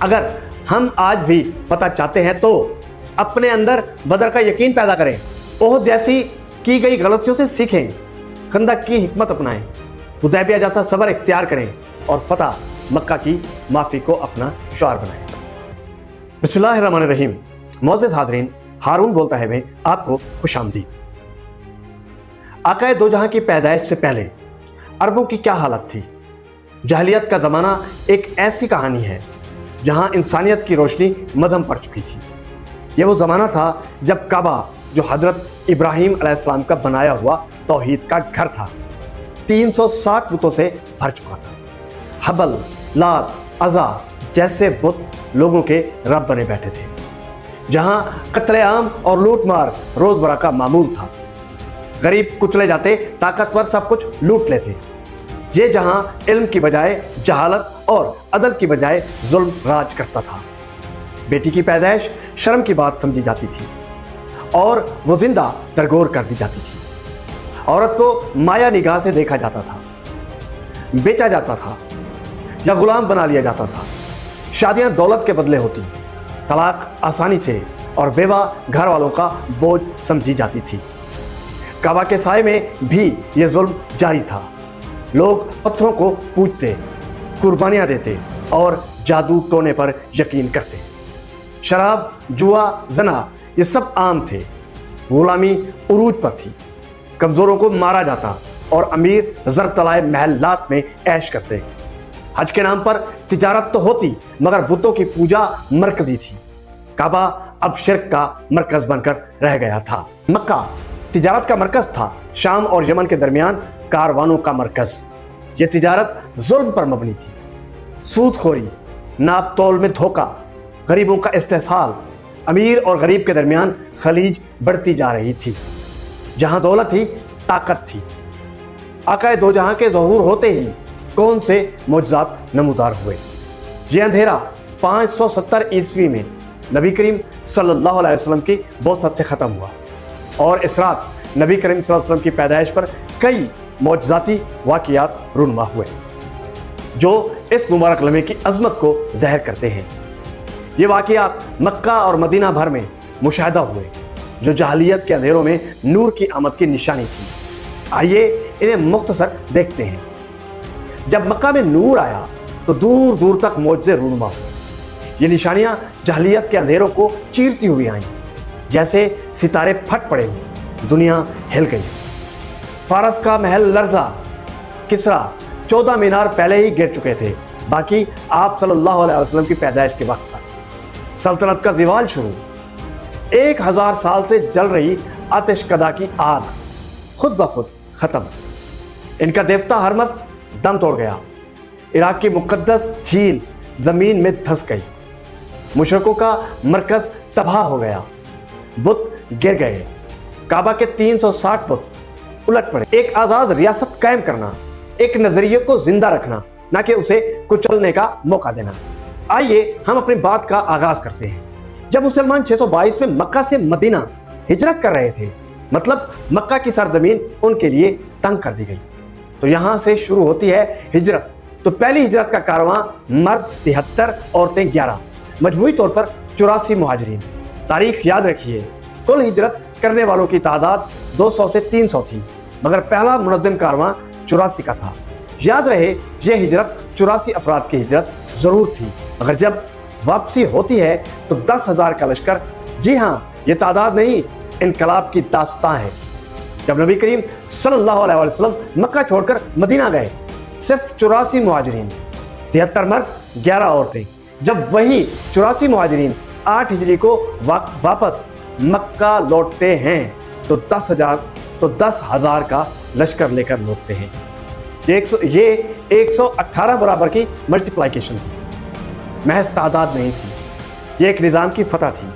اگر ہم آج بھی فتح چاہتے ہیں تو اپنے اندر بدر کا یقین پیدا کریں، احد جیسی کی گئی غلطیوں سے سیکھیں، خندق کی حکمت اپنائیں، حدیبیہ جیسا صبر اختیار کریں اور فتح مکہ کی معافی کو اپنا شعار بنائیں۔ بسم اللہ الرحمن الرحیم۔ معزز حاضرین، ہارون بولتا ہے میں آپ کو خوش آمدید۔ آقائے دو جہاں کی پیدائش سے پہلے عربوں کی کیا حالت تھی؟ جاہلیت کا زمانہ ایک ایسی کہانی ہے جہاں انسانیت کی روشنی مدھم پڑ چکی تھی۔ یہ وہ زمانہ تھا جب کعبہ، جو حضرت ابراہیم علیہ السلام کا بنایا ہوا توحید کا گھر تھا، 360 بتوں سے بھر چکا تھا۔ حبل، لات، عزا جیسے بت لوگوں کے رب بنے بیٹھے تھے۔ جہاں قتل عام اور لوٹ مار روزمرہ کا معمول تھا، غریب کچلے جاتے، طاقتور سب کچھ لوٹ لیتے۔ یہ جہاں علم کی بجائے جہالت اور عدل کی بجائے ظلم راج کرتا تھا۔ بیٹی کی پیدائش شرم کی بات سمجھی جاتی تھی اور وہ زندہ درگور کر دی جاتی تھی۔ عورت کو مایا نگاہ سے دیکھا جاتا تھا، بیچا جاتا تھا یا غلام بنا لیا جاتا تھا۔ شادیاں دولت کے بدلے ہوتی، طلاق آسانی سے اور بیوہ گھر والوں کا بوجھ سمجھی جاتی تھی۔ کعبہ کے سائے میں بھی یہ ظلم جاری تھا۔ لوگ پتھروں کو پوجتے، قربانیاں دیتے اور جادو ٹونے پر یقین کرتے۔ شراب، جوا، زنا یہ سب عام تھے۔ غلامی عروج پر تھی۔ کمزوروں کو مارا جاتا اور امیر زر تلائے محلات میں عیش کرتے۔ حج کے نام پر تجارت تو ہوتی مگر بتوں کی پوجا مرکزی تھی۔ کعبہ اب شرک کا مرکز بن کر رہ گیا تھا۔ مکہ تجارت کا مرکز تھا، شام اور یمن کے درمیان کاروانوں کا مرکز۔ یہ تجارت ظلم پر مبنی تھی، سود خوری، ناپ تول میں دھوکہ، غریبوں کا استحصال، امیر اور غریب کے درمیان خلیج بڑھتی جا رہی تھی۔ جہاں دولت تھی، طاقت تھی۔ آقائے دو جہاں کے ظہور ہوتے ہی کون سے معجزات نمودار ہوئے۔ یہ اندھیرا 570 عیسوی میں نبی کریم صلی اللہ علیہ وسلم کی بعثت سے ختم ہوا، اور اس رات نبی کریم صلی اللہ علیہ وسلم کی پیدائش پر کئی معجزاتی واقعات رونما ہوئے جو اس مبارک لمحے کی عظمت کو ظاہر کرتے ہیں۔ یہ واقعات مکہ اور مدینہ بھر میں مشاہدہ ہوئے جو جاہلیت کے اندھیروں میں نور کی آمد کی نشانی تھی۔ آئیے انہیں مختصر دیکھتے ہیں۔ جب مکہ میں نور آیا تو دور دور تک معجزے رونما ہوئے۔ یہ نشانیاں جاہلیت کے اندھیروں کو چیرتی ہوئی آئیں، جیسے ستارے پھٹ پڑے ہوں، دنیا ہل گئی۔ فارس کا محل لرزا، کسرا 14 مینار پہلے ہی گر چکے تھے، باقی آپ صلی اللہ علیہ وسلم کی پیدائش کے وقت تک۔ سلطنت کا زوال شروع، 1000 سال سے جل رہی آتش کدا کی آگ خود بخود ختم۔ ان کا دیوتا ہرمس دم توڑ گیا۔ عراق کی مقدس جھیل زمین میں دھس گئی۔ مشرکوں کا مرکز تباہ ہو گیا، بت گر گئے۔ کعبہ کے 360 بت الٹ پڑے۔ ایک آزاد ریاست قائم کرنا، ایک نظریے کو زندہ رکھنا، نہ کہ اسے کچلنے کا موقع دینا۔ آئیے ہم اپنی بات کا آغاز کرتے ہیں۔ جب مسلمان 622 میں مکہ سے مدینہ ہجرت کر رہے تھے، مطلب مکہ کی سرزمین ان کے لیے تنگ کر دی گئی، تو یہاں سے شروع ہوتی ہے ہجرت۔ تو پہلی ہجرت کا کارواں، مرد 73، عورتیں 11، مجموعی طور پر 84 مہاجرین۔ تاریخ یاد رکھیے، کل ہجرت کرنے والوں کی تعداد 200 سے 300 تھی، مگر پہلا منظم کارواں 84 کا تھا۔ یاد رہے، یہ ہجرت 84 افراد کی ہجرت ضرور تھی، مگر جب واپسی ہوتی ہے تو 10,000 کا لشکر۔ جی ہاں، یہ تعداد نہیں، انقلاب کی داستان ہے۔ جب نبی کریم صلی اللہ علیہ وسلم مکہ چھوڑ کر مدینہ گئے، صرف 84 مہاجرین، 73 مرد، 11 عورتیں۔ جب وہی 84 مہاجرین 8 ہجری کو واپس مکہ لوٹتے ہیں تو 10,000 کا لشکر لے کر لوٹتے ہیں۔ یہ 118 برابر کی ملٹیپلیکیشن تھی، محض تعداد نہیں تھی، یہ ایک نظام کی فتح تھی۔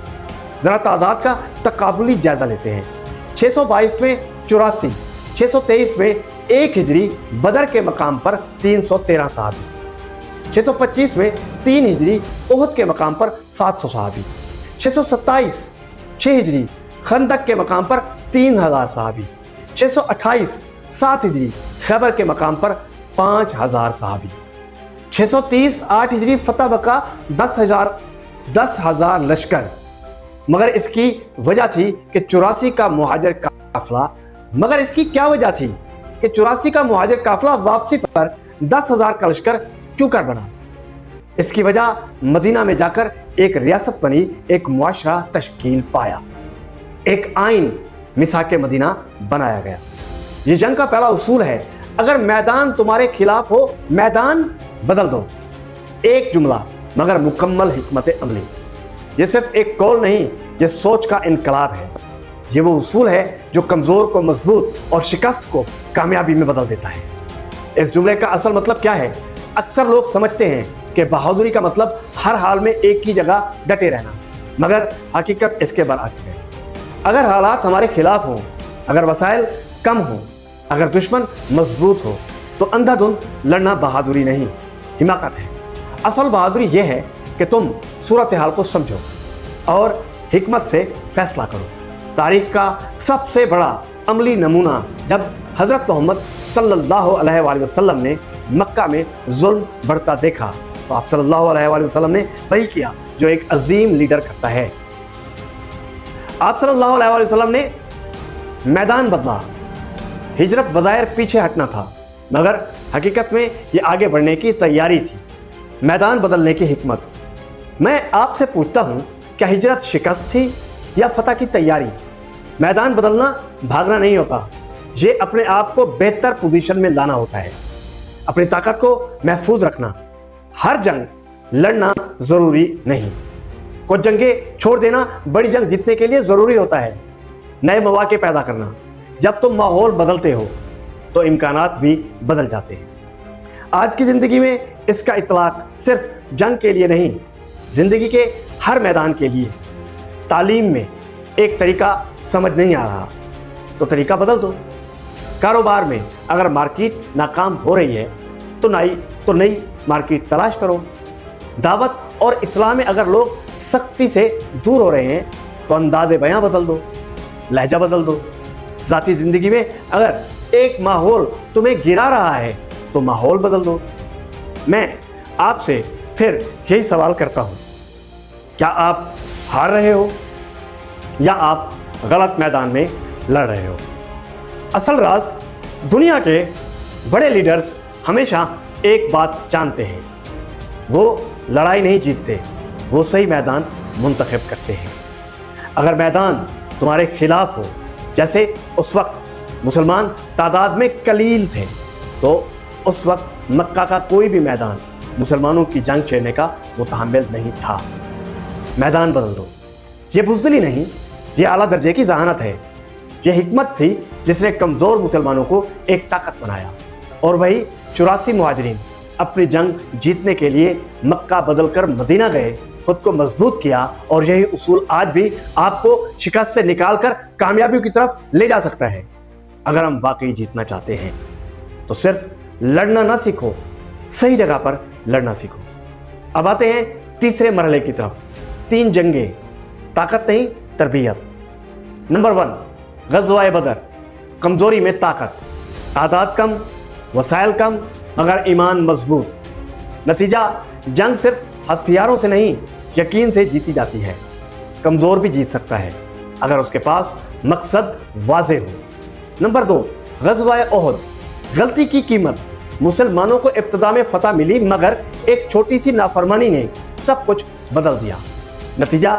ذرا تعداد کا تقابلی جائزہ لیتے ہیں۔ 622 میں 84، 623 میں 1 ہجری بدر کے مقام پر 313 صحابی، 625 میں 3 ہجری احد کے مقام پر 700 صحابی، 627 6 ہجری خندق کے مقام پر 3000 صحابی، 628 7 ہجری خیبر کے مقام پر 5000 صحابی، 630 8 ہجری فتح مکہ 10,000 لشکر، مگر اس کی وجہ تھی کہ 84 کا مہاجر قافلہ، مگر اس کی کیا وجہ تھی کہ 84 کا مہاجر قافلہ واپسی پر 10,000 کا لشکر کیوں کر بنا؟ اس کی وجہ مدینہ میں جا کر ایک ریاست بنی، ایک معاشرہ تشکیل پایا، ایک آئین میثاق مدینہ بنایا گیا۔ یہ جنگ کا پہلا اصول ہے، اگر میدان تمہارے خلاف ہو میدان بدل دو۔ ایک جملہ مگر مکمل حکمت عملی۔ یہ صرف ایک قول نہیں، یہ سوچ کا انقلاب ہے۔ یہ وہ اصول ہے جو کمزور کو مضبوط اور شکست کو کامیابی میں بدل دیتا ہے۔ اس جملے کا اصل مطلب کیا ہے؟ اکثر لوگ سمجھتے ہیں کہ بہادری کا مطلب ہر حال میں ایک ہی جگہ ڈٹے رہنا، مگر حقیقت اس کے برعکس ہے۔ اگر حالات ہمارے خلاف ہوں، اگر وسائل کم ہوں، اگر دشمن مضبوط ہو، تو اندھا دھند لڑنا بہادری نہیں، حماقت ہے۔ اصل بہادری یہ ہے کہ تم صورتحال کو سمجھو اور حکمت سے فیصلہ کرو۔ تاریخ کا سب سے بڑا عملی نمونہ جب حضرت محمد صلی اللہ علیہ وآلہ وسلم نے مکہ میں ظلم بڑھتا دیکھا تو آپ صلی اللہ علیہ وآلہ وسلم نے وہی کیا جو ایک عظیم لیڈر کرتا ہے۔ آپ صلی اللہ علیہ وآلہ وسلم نے میدان بدلا۔ ہجرت بظاہر پیچھے ہٹنا تھا، مگر حقیقت میں یہ آگے بڑھنے کی تیاری تھی، میدان بدلنے کی حکمت۔ میں آپ سے پوچھتا ہوں، کیا ہجرت شکست تھی یا فتح کی تیاری؟ میدان بدلنا بھاگنا نہیں ہوتا، یہ اپنے آپ کو بہتر پوزیشن میں لانا ہوتا ہے، اپنی طاقت کو محفوظ رکھنا۔ ہر جنگ لڑنا ضروری نہیں، کچھ جنگیں چھوڑ دینا بڑی جنگ جیتنے کے لیے ضروری ہوتا ہے۔ نئے مواقع پیدا کرنا، جب تم ماحول بدلتے ہو تو امکانات بھی بدل جاتے ہیں۔ آج کی زندگی میں اس کا اطلاق صرف جنگ کے لیے نہیں، زندگی کے ہر میدان کے لیے۔ تعلیم میں ایک طریقہ سمجھ نہیں آ رہا تو طریقہ بدل دو۔ کاروبار میں اگر مارکیٹ ناکام ہو رہی ہے تو نئی مارکیٹ تلاش کرو۔ دعوت اور اصلاح میں اگر لوگ سختی سے دور ہو رہے ہیں تو انداز بیاں بدل دو، لہجہ بدل دو۔ ذاتی زندگی میں اگر ایک ماحول تمہیں گرا رہا ہے تو ماحول بدل دو۔ میں آپ سے پھر یہی سوال کرتا ہوں، کیا آپ ہار رہے ہو یا آپ غلط میدان میں لڑ رہے ہو؟ اصل راز، دنیا کے بڑے لیڈرز ہمیشہ ایک بات جانتے ہیں، وہ لڑائی نہیں جیتتے، وہ صحیح میدان منتخب کرتے ہیں۔ اگر میدان تمہارے خلاف ہو، جیسے اس وقت مسلمان تعداد میں قلیل تھے، تو اس وقت مکہ کا کوئی بھی میدان مسلمانوں کی جنگ چھیڑنے کا متحمل نہیں تھا۔ میدان بدل دو۔ یہ بزدلی نہیں، یہ اعلیٰ درجے کی ذہانت ہے۔ یہ حکمت تھی جس نے کمزور مسلمانوں کو ایک طاقت بنایا، اور وہی 84 مہاجرین اپنی جنگ جیتنے کے لیے مکہ بدل کر مدینہ گئے، خود کو مضبوط کیا، اور یہی اصول آج بھی آپ کو شکست سے نکال کر کامیابیوں کی طرف لے جا سکتا ہے۔ اگر ہم واقعی جیتنا چاہتے ہیں تو صرف لڑنا نہ سیکھو، صحیح جگہ پر لڑنا سیکھو۔ اب آتے ہیں تیسرے مرحلے کی طرف، 3 جنگیں، طاقت نہیں تربیت۔ نمبر 1، غزوہ بدر، کمزوری میں طاقت، تعداد کم، وسائل کم، مگر ایمان مضبوط۔ نتیجہ، جنگ صرف ہتھیاروں سے نہیں، یقین سے جیتی جاتی ہے۔ کمزور بھی جیت سکتا ہے اگر اس کے پاس مقصد واضح ہو۔ نمبر 2، غزوہ احد، غلطی کی قیمت۔ مسلمانوں کو ابتدا میں فتح ملی، مگر ایک چھوٹی سی نافرمانی نے سب کچھ بدل دیا۔ نتیجہ،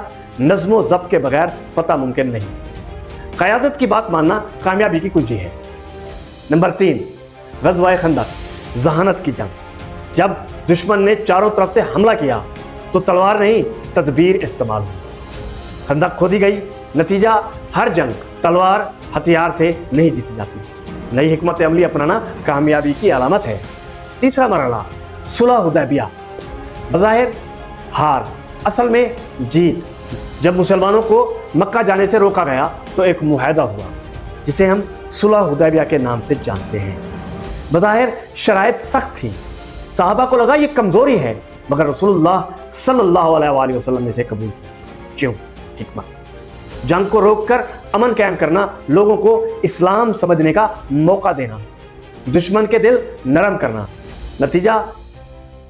نظم و ضبط کے بغیر فتح ممکن نہیں۔ قیادت کی بات ماننا کامیابی کی کنجی ہے۔ نمبر 3، غزوہ خندق، ذہانت کی جنگ۔ جب دشمن نے چاروں طرف سے حملہ کیا تو تلوار نہیں، تدبیر استعمال ہوئی، خندق کھودی گئی۔ نتیجہ، ہر جنگ تلوار ہتھیار سے نہیں جیتی جاتی، نئی حکمت عملی اپنانا کامیابی کی علامت ہے۔ تیسرا مرحلہ، صلح حدیبیہ، بظاہر ہار، اصل میں جیت۔ جب مسلمانوں کو مکہ جانے سے روکا گیا تو ایک معاہدہ ہوا جسے ہم صلح حدیبیہ کے نام سے جانتے ہیں۔ بظاہر شرائط سخت تھی، صحابہ کو لگا یہ کمزوری ہے، مگر رسول اللہ صلی اللہ علیہ وآلہ وسلم نے اسے قبول کیا۔ کیوں؟ حکمت۔ جنگ کو روک کر امن قائم کرنا، لوگوں کو اسلام سمجھنے کا موقع دینا، دشمن کے دل نرم کرنا۔ نتیجہ،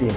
3,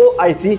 OIC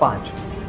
5,